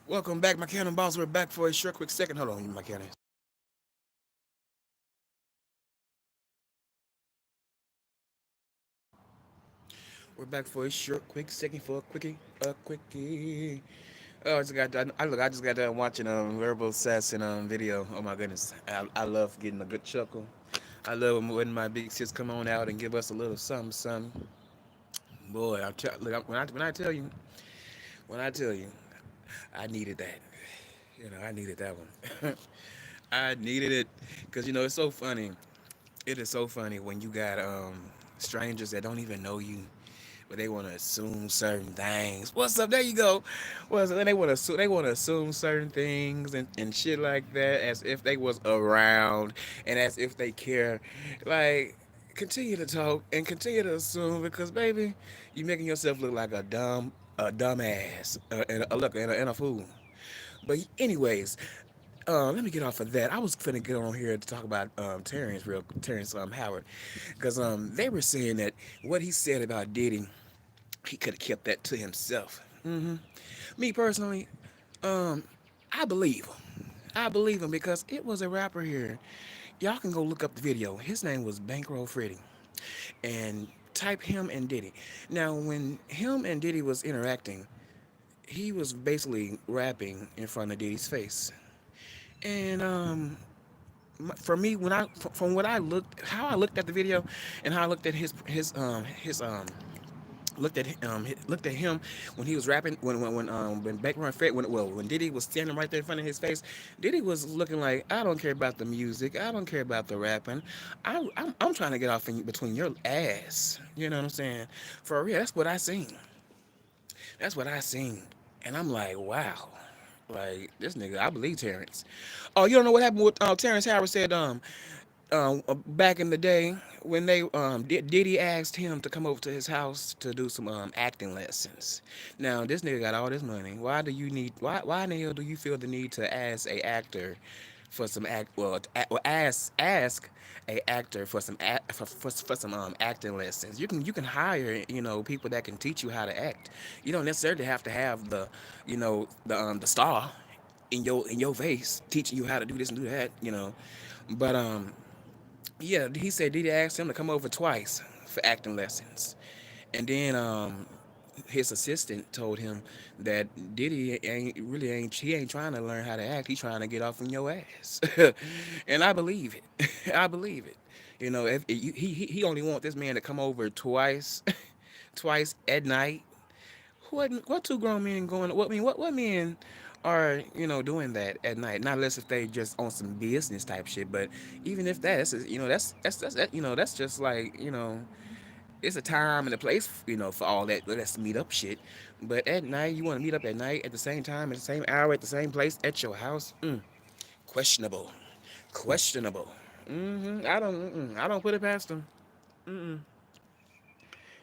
Welcome back, my cannonballs. We're back for a short, quick second. Hold on, my cannons. We're back for a short, quick second for a quickie. Oh, I just got done watching verbal assassin video. Oh my goodness, I love getting a good chuckle. I love when my big sis come on out and give us a little something, something. Boy, look, when I tell you, I needed that. I needed that one. I needed it because it's so funny. It is so funny when you got strangers that don't even know you, but they want to assume certain things. What's up? There you go. What's up? They want to assume certain things and shit like that as if they was around and as if they care. Like, continue to talk and continue to assume because baby, you making yourself look like a dumbass and a fool. But anyways, let me get off of that. I was finna get on here to talk about Terrence Howard, because they were saying that what he said about Diddy, he could have kept that to himself. Me personally, um, I believe him. I believe him because it was a rapper here. Y'all can go look up the video. His name was Bankroll Freddy, and type him and Diddy. Now, when him and Diddy was interacting, he was basically rapping in front of Diddy's face. And for me, from what I looked, how I looked at the video, and how I looked at looked at him when he was rapping when Backroom Fred when Diddy was standing right there in front of his face. Diddy was looking like, I don't care about the music, I don't care about the rapping, I'm trying to get off between your ass. You know what I'm saying? For real, that's what I seen, and I'm like, wow. Like, this nigga, I believe Terrence. Oh, you don't know what happened with Terrence Howard said back in the day when Diddy asked him to come over to his house to do some acting lessons. Now this nigga got all this money. Why in the hell do you feel the need to ask a actor for some ask a actor for for some acting lessons? You can hire people that can teach you how to act. You don't necessarily have to have the star in your face teaching you how to do this and do that. But yeah, he said Diddy asked him to come over twice for acting lessons, and then his assistant told him that Diddy ain't trying to learn how to act. He's trying to get off on your ass, and I believe it. I believe it. If he only want this man to come over twice, twice at night. What two grown men going? What men are doing that at night? Not unless if they just on some business type shit. But even if that's just like it's a time and a place for all that. Let's meet up shit. But at night, you want to meet up at night at the same time, at the same hour, at the same place at your house? Questionable, questionable. I don't put it past them.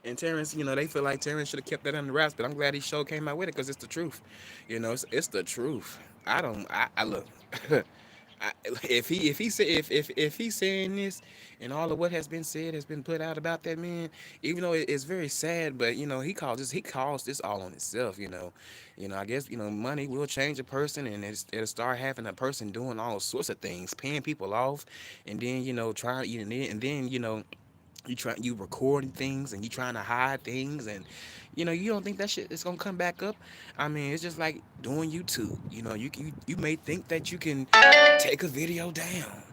And Terrence, they feel like Terrence should have kept that under wraps, but I'm glad he show came out with it because it's the truth. It's the truth. I don't. I look. If he's saying this, and all of what has been said has been put out about that man, even though it's very sad, but he calls this all on himself. I guess money will change a person, and it'll start having a person doing all sorts of things, paying people off, and then trying, and then you recording things and you trying to hide things, and you don't think that shit is gonna come back up. I mean, it's just like doing YouTube. You may think that you can take a video down,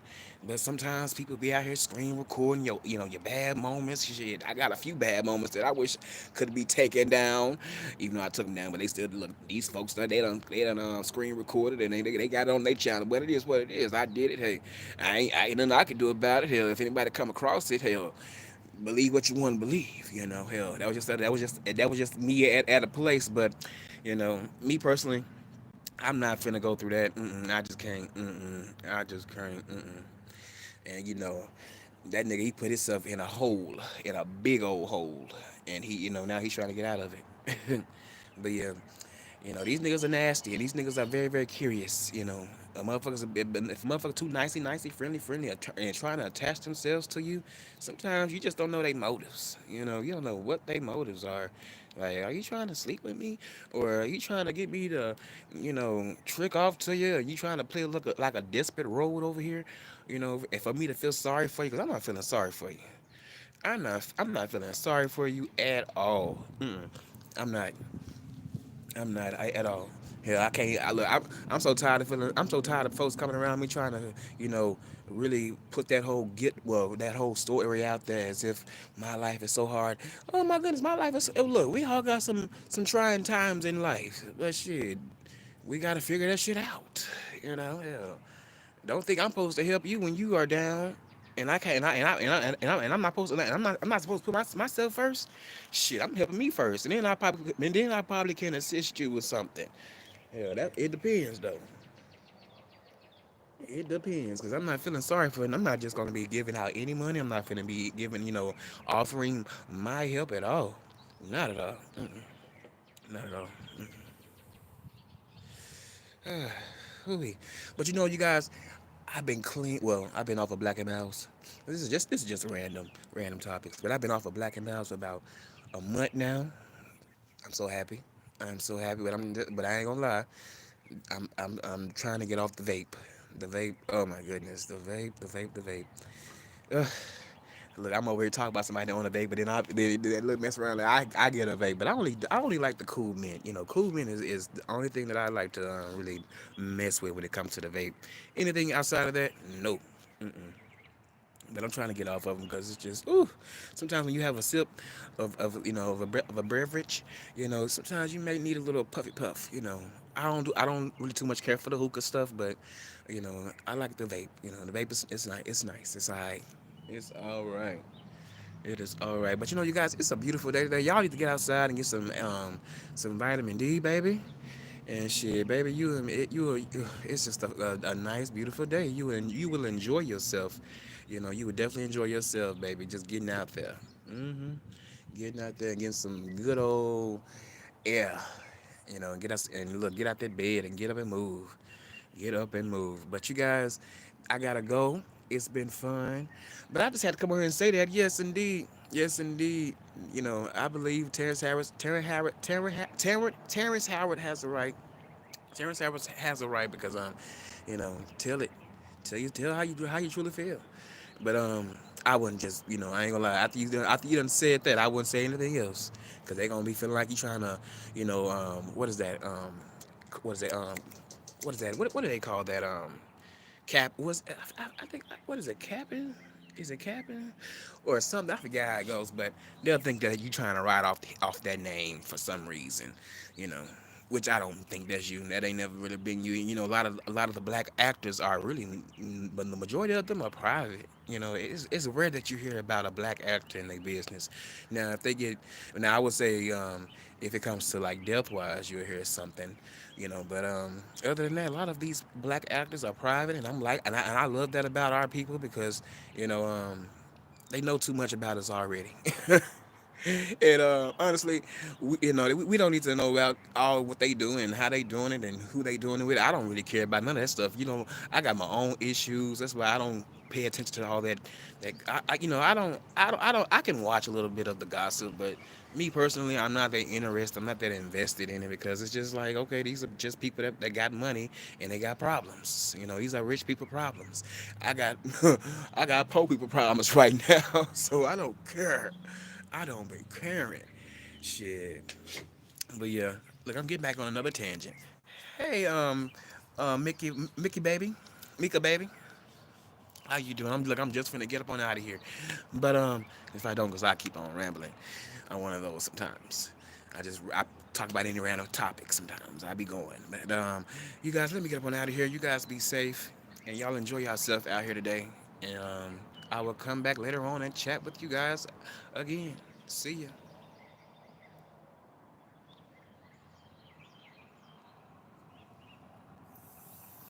but sometimes people be out here screen recording your bad moments. Shit, I got a few bad moments that I wish could be taken down, even though I took them down. But they still look. These folks, they done screen recorded, and they got it on their channel. But it is what it is. I did it. Hey, I ain't nothing I can do about it. Hell, if anybody come across it, hell, believe what you want to believe. Hell, that was just me at a place. But me personally, I'm not finna go through that. I just can't. I just can't. And that nigga, he put himself in a hole, in a big old hole, and now he's trying to get out of it. But yeah, these niggas are nasty, and these niggas are very, very curious. If motherfuckers too nicey, friendly, and trying to attach themselves to you, sometimes you just don't know their motives. You don't know what their motives are. Like, are you trying to sleep with me, or are you trying to get me to, trick off to you? Are you trying to play like a desperate role over here, and for me to feel sorry for you? Because I'm not feeling sorry for you. I'm not feeling sorry for you at all. Mm-mm. I'm not. At all. Hell, I can't. I'm so tired of feeling. I'm so tired of folks coming around me trying to, you know, really put that whole story out there as if my life is so hard. Oh my goodness, my life is. Oh, look, we all got some trying times in life, but shit, we gotta figure that shit out. Hell. Don't think I'm supposed to help you when you are down, and I can't. And I'm not supposed to. I'm not supposed to put myself first. Shit, I'm helping me first, and then I probably can assist you with something. Yeah, that it depends though. It depends, cause I'm not feeling sorry for it. I'm not just gonna be giving out any money. I'm not gonna be giving, offering my help at all. Not at all. Mm-mm. Not at all. Ooh-wee. But you guys, I've been clean. Well, I've been off of Black and Mouse. This is just random topics. But I've been off of Black and Mouse for about a month now. I'm so happy. I'm so happy. But I ain't gonna lie. I'm trying to get off the vape. The vape. Oh my goodness. The vape. The vape. The vape. Ugh. Look, I'm over here talking about somebody that own a vape, but then they look mess around. Like I get a vape, but I only like the cool mint. Cool mint is the only thing that I like to really mess with when it comes to the vape. Anything outside of that, no. Mm-mm. But I'm trying to get off of them because it's just ooh. Sometimes when you have a sip of a beverage, sometimes you may need a little puffy puff. I don't really too much care for the hookah stuff, but I like the vape. The vape is it's nice. It's nice. It's alright. It's all right. It is all right. But you guys, it's a beautiful day today. Y'all need to get outside and get some vitamin D, baby. And shit, baby, it's just a nice, beautiful day. You will enjoy yourself. You would definitely enjoy yourself, baby. Just getting out there. hmm Getting out there and getting some good old air. Get out that bed and get up and move. Get up and move. But you guys, I gotta go. It's been fun. But I just had to come over here and say that. Yes, indeed. Yes, indeed. I believe Terrence Howard has the right. Terrence Howard has a right because tell it, tell how you truly feel. But I wouldn't just I ain't gonna lie after you done said that I wouldn't say anything else because they gonna be feeling like you trying to what is that what is that what is that what do they call that cap was I think what is it capping. Is it capping or something? I forget how it goes, but they'll think that you trying to write off that name for some reason, you know. Which I don't think that's you. That ain't never really been you. A lot of the black actors are really, but the majority of them are private. It's rare that you hear about a black actor in their business. Now, if they get, now I would say, if it comes to like death wise, you'll hear something. But other than that, a lot of these black actors are private, and I love that about our people because you know they know too much about us already. And honestly, we don't need to know about all what they do and how they doing it and who they doing it with. I don't really care about none of that stuff. I got my own issues. That's why I don't pay attention to all that. That I can watch a little bit of the gossip, but me personally, I'm not that interested. I'm not that invested in it because it's just like, okay, these are just people that got money and they got problems. These are rich people problems. I got I got poor people problems right now, so I don't care. I don't be caring. Shit. But yeah, look, I'm getting back on another tangent. Hey, Mickey baby, Mika baby, how you doing? I'm just finna get up on out of here. But if I don't, cause I keep on rambling. I'm one of those sometimes. I talk about any random topic sometimes. I be going. But you guys, let me get up on out of here. You guys be safe, and y'all enjoy yourself out here today. And I will come back later on and chat with you guys again. See ya.